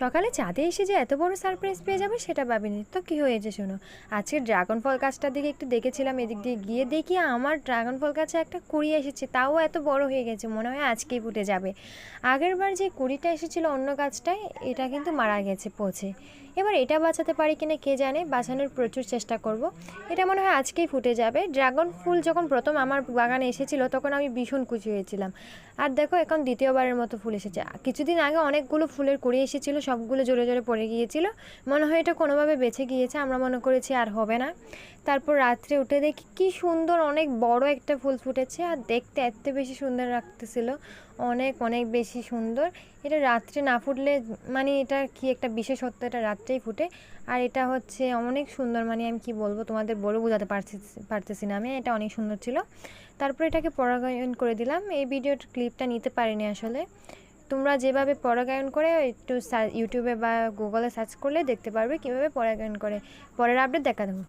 সকালে ছাদে এসে যে এত বড় সারপ্রাইজ পেয়ে যাবে সেটা ভাবিনি। তো কি হয়েছে শোনো, আজকে ড্রাগন ফল গাছটার দিকে একটু দেখেছিলাম, এদিক দিয়ে গিয়ে দেখি আমার ড্রাগন ফল গাছে একটা কুড়ি এসেছে, তাও এত বড় হয়ে গেছে, মনে হয় আজকেই ফুটে যাবে। আগের বার যে কুড়িটা এসেছিল অন্য গাছটায়, এটা কিন্তু মারা গেছে পচে। এবার এটা বাঁচাতে পারি কিনা কে জানে, বাঁচানোর প্রচুর চেষ্টা করব। এটা মনে হয় আজকেই ফুটে যাবে। ড্রাগন ফুল যখন প্রথম আমার বাগানে এসেছিল তখন আমি ভীষণ খুশি হয়েছিলাম। আর দেখো এখন দ্বিতীয়বারের মতো ফুল এসেছে। কিছুদিন আগে অনেকগুলো ফুলের কুড়ি এসেছিলো, সবগুলো জোরে জোরে পড়ে গিয়েছিল, মনে হয় এটা কোনোভাবে বেঁচে গিয়েছে, আমরা মনে করেছি আর হবে না। তারপর রাত্রে উঠে দেখি কি সুন্দর অনেক বড় একটা ফুল ফুটেছে, আর দেখতে এত বেশি সুন্দর লাগতেছিল, অনেক অনেক বেশি সুন্দর। এটা রাত্রে না ফুটলে মানে এটা কি একটা বিশেষত্ব, এটা রাত্রেই ফুটে। আর এটা হচ্ছে অনেক সুন্দর, মানে আমি কি বলবো তোমাদের, বলে বোঝাতে পারতেছি না আমি, এটা অনেক সুন্দর ছিল। তারপর এটাকে পরাগায়ন করে দিলাম। এই ভিডিওর ক্লিপটা নিতে পারিনি আসলে। তোমরা যেভাবে পরাগায়ন করে একটু ইউটিউবে বা গুগলে সার্চ করলে দেখতে পারবে কীভাবে পরাগায়ন করে। পরের আপডেট দেখা দেবো।